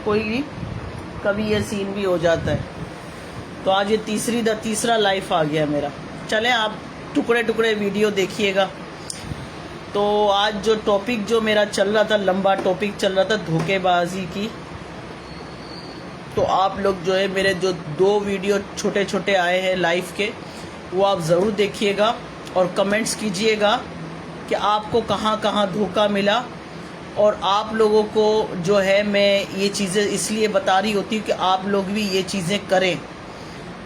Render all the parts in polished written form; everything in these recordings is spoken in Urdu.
کوئی کبھی یہ سین بھی ہو جاتا ہے. تو آج یہ تیسرا لائف آ گیا میرا. چلیں آپ ٹکڑے ٹکڑے ویڈیو دیکھیے گا. تو آج جو ٹاپک جو میرا چل رہا تھا، لمبا ٹاپک چل رہا تھا دھوکے بازی کی. تو آپ لوگ جو ہے میرے جو 2 ویڈیو چھوٹے چھوٹے آئے ہیں لائف کے، وہ آپ ضرور دیکھیے گا اور کمنٹس کیجئے گا کہ آپ کو کہاں کہاں دھوکہ ملا. اور آپ لوگوں کو جو ہے میں یہ چیزیں اس لیے بتا رہی ہوتی ہوں کہ آپ لوگ بھی یہ چیزیں کریں،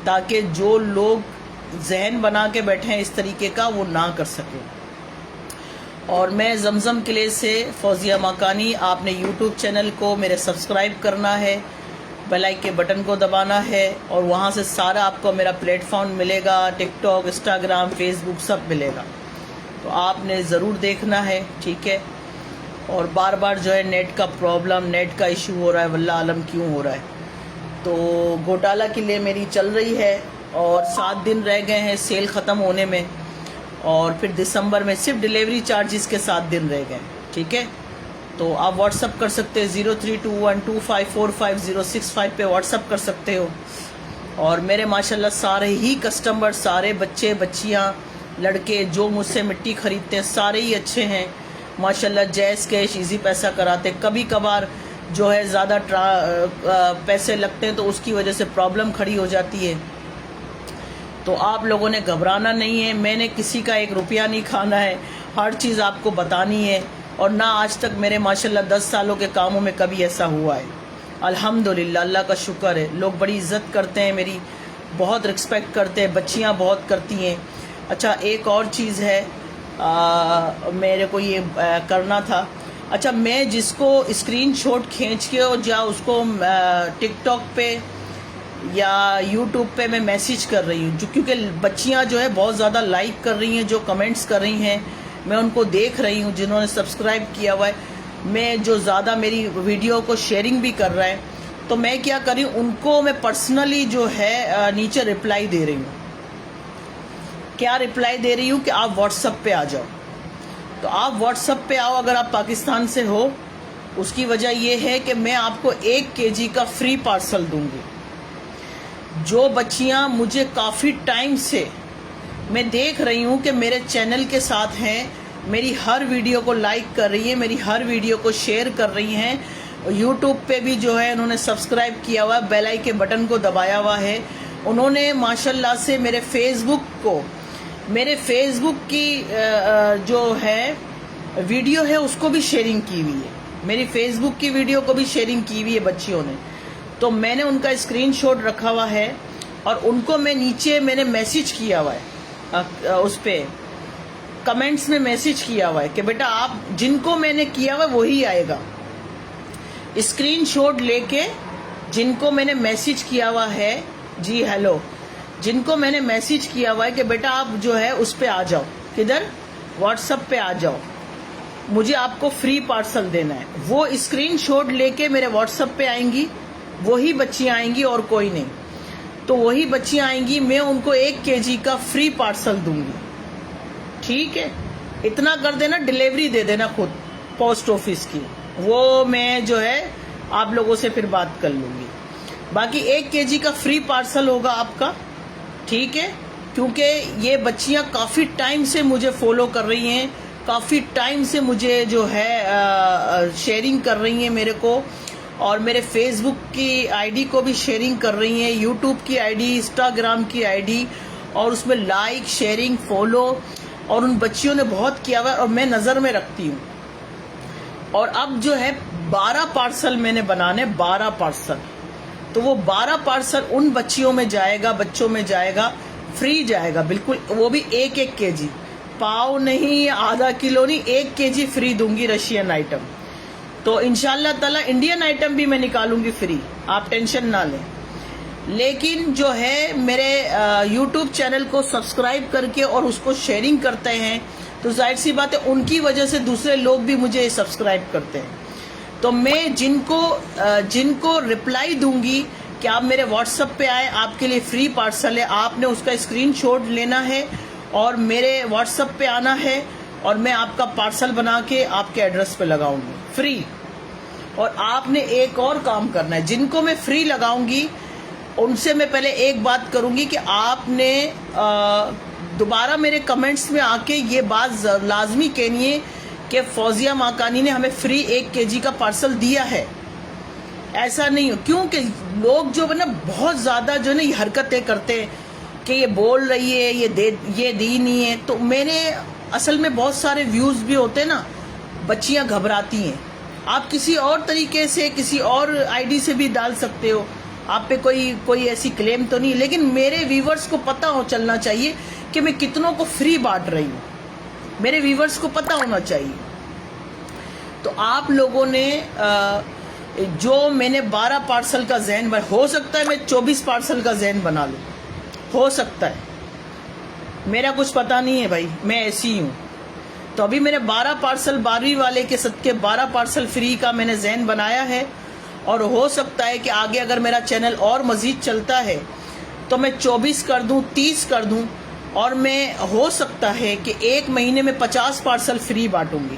تاکہ جو لوگ ذہن بنا کے بیٹھے ہیں اس طریقے کا وہ نہ کر سکیں. اور میں زمزم قلعے سے فوزیہ ماکانی. آپ نے یوٹیوب چینل کو میرے سبسکرائب کرنا ہے، بیل آئیکن کے بٹن کو دبانا ہے، اور وہاں سے سارا آپ کو میرا پلیٹ فارم ملے گا، ٹک ٹاک، انسٹاگرام، فیس بک سب ملے گا. تو آپ نے ضرور دیکھنا ہے، ٹھیک ہے. اور بار بار جو ہے نیٹ کا پرابلم، نیٹ کا ایشو ہو رہا ہے، واللہ عالم کیوں ہو رہا ہے. تو گوٹالہ کے لیے میری چل رہی ہے اور 7 دن رہ گئے ہیں سیل ختم ہونے میں، اور پھر دسمبر میں صرف ڈیلیوری چارجز کے 7 دن رہ گئے، ٹھیک ہے. تو آپ واٹس اپ کر سکتے ہیں 0321254505 پہ واٹس اپ کر سکتے ہو. اور میرے ماشاءاللہ سارے ہی کسٹمر، سارے بچے بچیاں لڑکے جو مجھ سے مٹی خریدتے ہیں سارے ہی اچھے ہیں ماشاءاللہ. جیز کیش ایزی پیسہ کراتے. کبھی کبھار جو ہے زیادہ پیسے لگتے ہیں تو اس کی وجہ سے پرابلم کھڑی ہو جاتی ہے. تو آپ لوگوں نے گھبرانا نہیں ہے. میں نے کسی کا 1 روپیہ نہیں کھانا ہے، ہر چیز آپ کو بتانی ہے. اور نہ آج تک میرے ماشاءاللہ 10 سالوں کے کاموں میں کبھی ایسا ہوا ہے. الحمدللہ، اللہ کا شکر ہے. لوگ بڑی عزت کرتے ہیں میری، بہت رسپیکٹ کرتے ہیں، بچیاں بہت کرتی ہیں. اچھا ایک اور چیز ہے میرے کو یہ کرنا تھا. اچھا میں جس کو اسکرین شاٹ کھینچ کے یا اس کو ٹک ٹاک پہ یا یوٹیوب پہ میں میسیج کر رہی ہوں، کیونکہ بچیاں جو ہے بہت زیادہ لائک کر رہی ہیں، جو کمنٹس کر رہی ہیں میں ان کو دیکھ رہی ہوں. جنہوں نے سبسکرائب کیا ہوا ہے، میں جو زیادہ میری ویڈیو کو شیئرنگ بھی کر رہا ہے، تو میں کیا کر رہی ہوں ان کو میں پرسنلی جو ہے نیچے رپلائی دے رہی ہوں. کیا رپلائی دے رہی ہوں کہ آپ واٹس اپ پہ آ جاؤ. تو آپ واٹس اپ پہ آؤ اگر آپ پاکستان سے ہو. اس کی وجہ یہ ہے کہ میں آپ کو 1 kg کا فری پارسل دوں گی. جو بچیاں مجھے کافی ٹائم سے میں دیکھ رہی ہوں کہ میرے چینل کے ساتھ ہیں، میری ہر ویڈیو کو لائک کر رہی ہیں، میری ہر ویڈیو کو شیئر کر رہی ہیں، یوٹیوب پہ بھی جو ہے انہوں نے سبسکرائب کیا ہوا ہے، بیل آئیکن کے بٹن کو دبایا ہوا ہے. انہوں نے ماشاءاللہ سے میرے فیس بک کی جو ہے ویڈیو ہے اس کو بھی شیئرنگ کی ہوئی ہے. میری فیس بک کی ویڈیو کو بھی شیئرنگ کی ہوئی ہے بچیوں نے. تو میں نے ان کا اسکرین شاٹ رکھا ہوا ہے اور ان کو میں نیچے میں نے میسیج کیا ہوا ہے، اس پہ کمنٹس میں میسیج کیا ہوا ہے کہ بیٹا آپ جن کو میں نے کیا ہوا ہے وہی آئے گا. اسکرین شاٹ لے کے جن کو میں نے میسیج کیا ہوا ہے، جی ہیلو، جن کو میں نے میسیج کیا ہوا ہے کہ بیٹا آپ جو ہے اس پہ آ جاؤ، کدھر واٹس اپ پہ آ جاؤ، مجھے آپ کو فری پارسل دینا ہے. وہ اسکرین شاٹ لے کے میرے واٹس اپ پہ آئیں گی، وہی بچیاں آئیں گی اور کوئی نہیں. تو وہی بچیاں آئیں گی، میں ان کو 1 kg کا فری پارسل دوں گی، ٹھیک ہے. اتنا کر دینا، ڈیلیوری دے دینا خود پوسٹ آفس کی، وہ میں جو ہے آپ لوگوں سے پھر بات کر لوں گی. باقی 1 kg کا فری پارسل ہوگا آپ کا، ٹھیک ہے. کیونکہ یہ بچیاں کافی ٹائم سے مجھے فالو کر رہی ہیں، کافی ٹائم سے مجھے جو ہے شیئرنگ کر رہی ہیں میرے کو، اور میرے فیس بک کی آئی ڈی کو بھی شیئرنگ کر رہی ہیں، یوٹیوب کی آئی ڈی، انسٹاگرام کی آئی ڈی، اور اس میں لائک، شیئرنگ، فالو، اور ان بچیوں نے بہت کیا ہوا ہے اور میں نظر میں رکھتی ہوں. اور اب جو ہے 12 پارسل میں نے بنانے، 12 پارسل. تو وہ 12 پارسل ان بچیوں میں جائے گا، بچوں میں جائے گا، فری جائے گا بالکل. وہ بھی 1 kg، پاؤ نہیں، آدھا کلو نہیں، 1 kg فری دوں گی رشین آئٹم. تو انشاءاللہ تعالی انڈین آئٹم بھی میں نکالوں گی فری، آپ ٹینشن نہ لیں. لیکن جو ہے میرے یوٹیوب چینل کو سبسکرائب کر کے اور اس کو شیئرنگ کرتے ہیں، تو ظاہر سی بات ہے ان کی وجہ سے دوسرے لوگ بھی مجھے سبسکرائب کرتے ہیں. تو میں جن کو رپلائی دوں گی کہ آپ میرے واٹس اپ پہ آئے، آپ کے لیے فری پارسل ہے، آپ نے اس کا اسکرین شاٹ لینا ہے اور میرے واٹس اپ پہ آنا ہے، اور میں آپ کا پارسل بنا کے آپ کے ایڈریس پہ لگاؤں گی فری. اور آپ نے ایک اور کام کرنا ہے. جن کو میں فری لگاؤں گی ان سے میں پہلے ایک بات کروں گی کہ آپ نے دوبارہ میرے کمنٹس میں آ کے یہ بات لازمی کہنی ہے کہ فوزیہ ماکانی نے ہمیں فری 1 kg کا پارسل دیا ہے. ایسا نہیں ہو، کیونکہ لوگ جو ہے نا بہت زیادہ جو ہے نا یہ حرکتیں کرتے ہیں کہ یہ بول رہی ہے یہ دی نہیں ہے. تو میرے اصل میں بہت سارے ویوز بھی ہوتے ہیں نا، بچیاں گھبراتی ہیں. آپ کسی اور طریقے سے کسی اور آئی ڈی سے بھی ڈال سکتے ہو، آپ پہ کوئی ایسی کلیم تو نہیں، لیکن میرے ویورز کو پتہ چلنا چاہیے کہ میں کتنوں کو فری بانٹ رہی ہوں. میرے ویورز کو پتہ ہونا چاہیے. تو آپ لوگوں نے جو میں نے 12 پارسل کا ذہن بنا، ہو سکتا ہے میں 24 پارسل کا ذہن بنا لوں، ہو سکتا ہے، میرا کچھ پتہ نہیں ہے بھائی، میں ایسی ہوں. تو ابھی میرے 12 پارسل 12ویں والے کے صدقے 12 پارسل فری کا میں نے ذہن بنایا ہے. اور ہو سکتا ہے کہ آگے اگر میرا چینل اور مزید چلتا ہے تو میں 24 کر دوں، 30 کر دوں، اور میں ہو سکتا ہے کہ ایک مہینے میں 50 پارسل فری بانٹوں گی.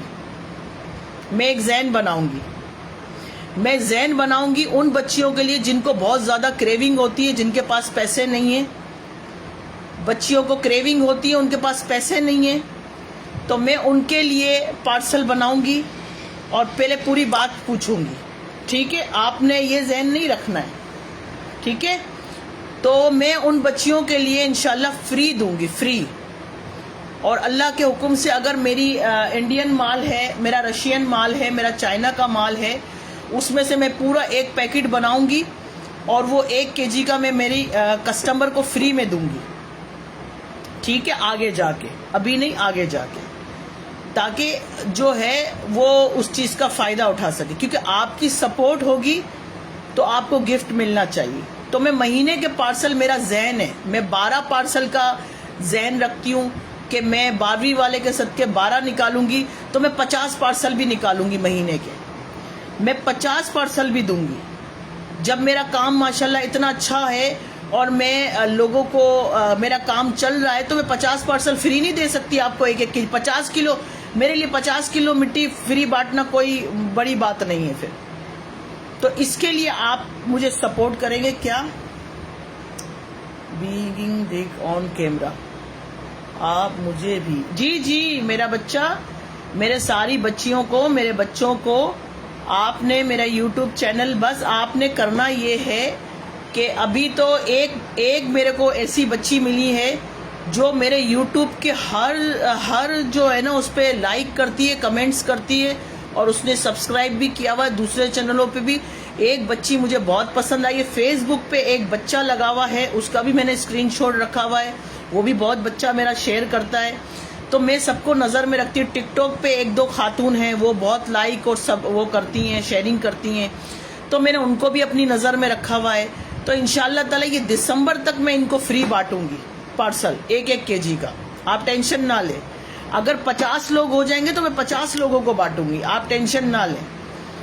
میں ایک ذہن بناؤں گی. میں ذہن بناؤں گی ان بچیوں کے لیے جن کو بہت زیادہ کریونگ ہوتی ہے، جن کے پاس پیسے نہیں ہیں. بچیوں کو کریونگ ہوتی ہے، ان کے پاس پیسے نہیں ہیں، تو میں ان کے لیے پارسل بناؤں گی اور پہلے پوری بات پوچھوں گی. ٹھیک ہے، آپ نے یہ ذہن نہیں رکھنا ہے. ٹھیک ہے، تو میں ان بچیوں کے لیے انشاءاللہ فری دوں گی، فری. اور اللہ کے حکم سے اگر میری انڈین مال ہے، میرا رشین مال ہے، میرا چائنا کا مال ہے، اس میں سے میں پورا ایک پیکٹ بناؤں گی اور وہ 1 kg کا میں میری کسٹمر کو فری میں دوں گی. ٹھیک ہے، آگے جا کے، ابھی نہیں، آگے جا کے، تاکہ جو ہے وہ اس چیز کا فائدہ اٹھا سکے. کیونکہ آپ کی سپورٹ ہوگی تو آپ کو گفٹ ملنا چاہیے. تو میں مہینے کے پارسل، میرا ذہن ہے، میں 12 پارسل کا ذہن رکھتی ہوں کہ میں 12ویں والے کے صدقے 12 نکالوں گی تو میں 50 پارسل بھی نکالوں گی مہینے کے. میں 50 پارسل بھی دوں گی. جب میرا کام ماشاءاللہ اتنا اچھا ہے اور میں لوگوں کو میرا کام چل رہا ہے تو میں 50 پارسل فری نہیں دے سکتی آپ کو. 50 کلو، میرے لیے 50 کلو مٹی فری بانٹنا کوئی بڑی بات نہیں ہے. پھر تو اس کے لیے آپ مجھے سپورٹ کریں گے. کیا بیگنگ دیکھ آن کیمرہ آپ مجھے بھی، جی میرا بچہ، میرے ساری بچیوں کو، میرے بچوں کو، آپ نے میرا یوٹیوب چینل، بس آپ نے کرنا یہ ہے کہ ابھی تو ایک میرے کو ایسی بچی ملی ہے جو میرے یوٹیوب کے ہر جو ہے نا اس پہ لائک کرتی ہے، کمنٹس کرتی ہے، اور اس نے سبسکرائب بھی کیا ہوا ہے. دوسرے چینلوں پہ بھی ایک بچی مجھے بہت پسند آئی ہے. فیس بک پہ ایک بچہ لگا ہوا ہے، اس کا بھی میں نے اسکرین شاٹ رکھا ہوا ہے، وہ بھی بہت بچہ میرا شیئر کرتا ہے. تو میں سب کو نظر میں رکھتی ہوں. ٹک ٹاک پہ 1-2 خاتون ہیں، وہ بہت لائک اور سب وہ کرتی ہیں، شیئرنگ کرتی ہیں، تو میں نے ان کو بھی اپنی نظر میں رکھا ہوا ہے. تو انشاءاللہ تعالی یہ دسمبر تک میں ان کو فری بانٹوں گی پارسل 1-1 kg کا. آپ ٹینشن نہ لیں. اگر 50 لوگ ہو جائیں گے تو میں 50 لوگوں کو بانٹوں گی، آپ ٹینشن نہ لیں.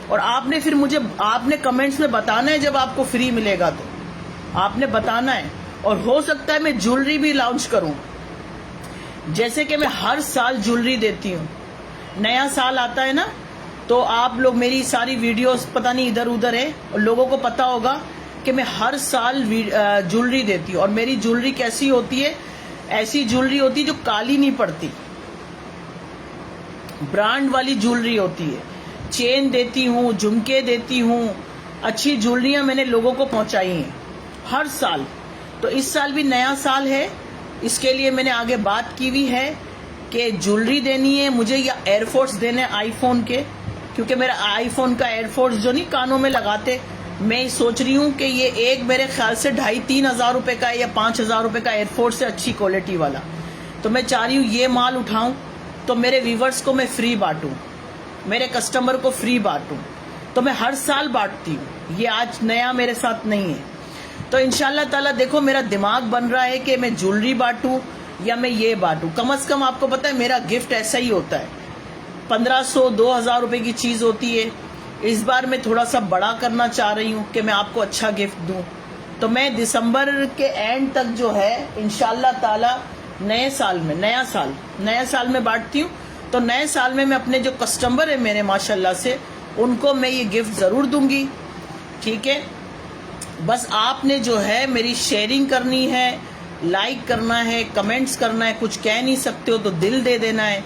اور آپ نے پھر مجھے، آپ نے کمنٹس میں بتانا ہے جب آپ کو فری ملے گا تو آپ نے بتانا ہے. اور ہو سکتا ہے میں جولری بھی لانچ کروں، جیسے کہ میں ہر سال جولری دیتی ہوں. نیا سال آتا ہے نا تو آپ لوگ میری ساری ویڈیوز پتہ نہیں ادھر ادھر ہے، اور لوگوں کو پتہ ہوگا کہ میں ہر سال جولری دیتی ہوں. اور میری جولری کیسی ہوتی ہے؟ ایسی جولری ہوتی ہے جو کالی نہیں پڑتی، برانڈ والی جولری ہوتی ہے. چین دیتی ہوں، جھمکے دیتی ہوں، اچھی جولریاں میں نے لوگوں کو پہنچائی ہیں ہر سال. تو اس سال بھی نیا سال ہے، اس کے لیے میں نے آگے بات کی ہوئی ہے کہ جولری دینی ہے مجھے، یا ایئر فورس دینے آئی فون کے، کیونکہ میرا آئی فون کا ایئر فورس جو نہیں کانوں میں لگاتے، میں سوچ رہی ہوں کہ یہ ایک میرے خیال سے 2,500-3 ہزار روپے کا یا 5 ہزار روپے کا ایئر فورس ہے، اچھی کوالٹی والا. تو میں چاہ رہی ہوں یہ مال اٹھاؤں تو میرے ویورز کو میں فری بانٹوں، میرے کسٹمر کو فری بانٹوں. تو میں ہر سال بانٹتی ہوں، یہ آج نیا میرے ساتھ نہیں ہے. تو انشاءاللہ تعالیٰ دیکھو میرا دماغ بن رہا ہے کہ میں جولری بانٹوں یا میں یہ بانٹوں. کم از کم آپ کو پتہ ہے میرا گفٹ ایسا ہی ہوتا ہے، 1,500-2,000 روپے کی چیز ہوتی ہے. اس بار میں تھوڑا سا بڑا کرنا چاہ رہی ہوں کہ میں آپ کو اچھا گفٹ دوں. تو میں دسمبر کے اینڈ تک جو ہے انشاءاللہ تعالیٰ نئے سال میں بانٹتی ہوں. تو نئے سال میں اپنے جو کسٹمر ہیں میرے ماشاءاللہ سے ان کو میں یہ گفٹ ضرور دوں گی. ٹھیک ہے, بس آپ نے جو ہے میری شیئرنگ کرنی ہے, لائک کرنا ہے, کمنٹس کرنا ہے. کچھ کہہ نہیں سکتے ہو تو دل دے دینا ہے,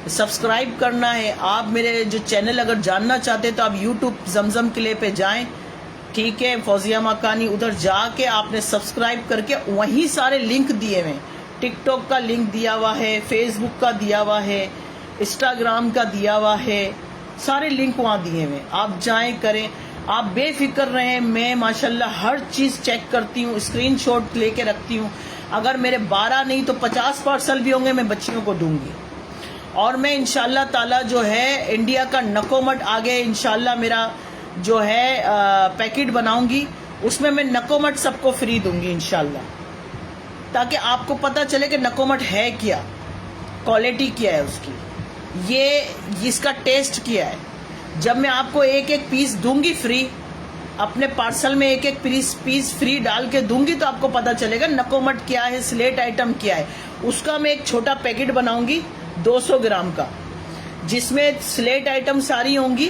سبسکرائب کرنا ہے. آپ میرے جو چینل اگر جاننا چاہتے تو آپ یوٹیوب زمزم کلے پہ جائیں. ٹھیک ہے, فوزیہ مکانی, ادھر جا کے آپ نے سبسکرائب کر کے وہیں سارے لنک دیے ہوئے. ٹک ٹاک کا لنک دیا ہوا ہے, فیس بک کا دیا ہوا ہے, انسٹاگرام کا دیا ہوا ہے, سارے لنک وہاں دیے ہوئے. آپ جائیں کریں, آپ بے فکر رہیں. میں ماشاءاللہ ہر چیز چیک کرتی ہوں, اسکرین شاٹ لے کے رکھتی ہوں. اگر میرے 12 نہیں تو 50 پارسل بھی ہوں گے میں بچیوں کو دوں گی. اور میں انشاءاللہ تعالی جو ہے انڈیا کا نکومٹ آگے انشاءاللہ میرا جو ہے پیکٹ بناؤں گی, اس میں نکومٹ سب کو فری دوں گی انشاءاللہ, تاکہ آپ کو پتہ چلے کہ نکومٹ ہے کیا, کوالٹی کیا ہے اس کی, یہ اس کا ٹیسٹ کیا ہے. جب میں آپ کو ایک ایک پیس دوں گی فری, اپنے پارسل میں ایک ایک پیس فری ڈال کے دوں گی, تو آپ کو پتہ چلے گا نکومٹ کیا ہے, سلیٹ آئٹم کیا ہے. اس کا میں ایک چھوٹا پیکٹ بناؤں گی 200 گرام کا, جس میں سلیٹ آئٹم ساری ہوں گی,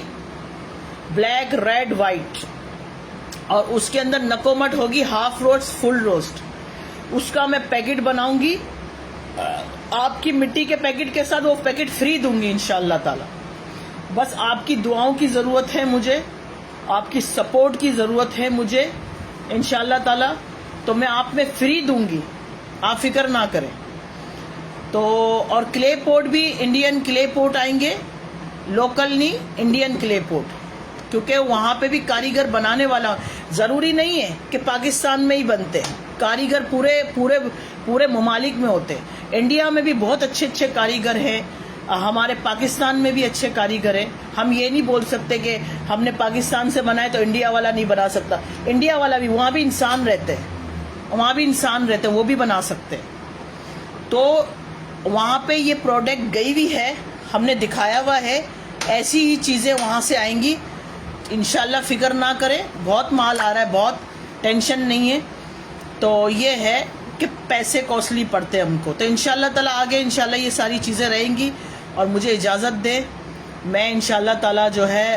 بلیک, ریڈ, وائٹ, اور اس کے اندر نکومٹ ہوگی ہاف روسٹ, فل روسٹ. اس کا میں پیکٹ بناؤں گی, آپ کی مٹی کے پیکٹ کے ساتھ وہ پیکٹ فری دوں گی انشاءاللہ تعالی. بس آپ کی دعاؤں کی ضرورت ہے مجھے, آپ کی سپورٹ کی ضرورت ہے مجھے انشاءاللہ تعالی. تو میں آپ میں فری دوں گی, آپ فکر نہ کریں. تو اور کلے پوٹ بھی انڈین کلے پوٹ آئیں گے, لوکل نہیں, انڈین کلے پوٹ, کیونکہ وہاں پہ بھی کاریگر بنانے والا. ضروری نہیں ہے کہ پاکستان میں ہی بنتے ہیں, کاریگر پورے پورے پورے ممالک میں ہوتے ہیں. انڈیا میں بھی بہت اچھے اچھے کاریگر ہیں, ہمارے پاکستان میں بھی اچھے کاریگر ہیں. ہم یہ نہیں بول سکتے کہ ہم نے پاکستان سے بنایا تو انڈیا والا نہیں بنا سکتا. انڈیا والا بھی, وہاں بھی انسان رہتے ہیں, وہ بھی بنا سکتے ہیں. تو وہاں پہ یہ پروڈکٹ گئی بھی ہے, ہم نے دکھایا ہوا ہے. ایسی ہی چیزیں وہاں سے آئیں گی انشاءاللہ, فکر نہ کریں. بہت مال آ رہا ہے, بہت ٹینشن نہیں ہے. تو یہ ہے کہ پیسے کوسٹلی پڑتے ہیں ہم کو. تو انشاءاللہ تعالی آگے انشاءاللہ یہ ساری چیزیں رہیں گی. اور مجھے اجازت دیں, میں انشاءاللہ تعالی جو ہے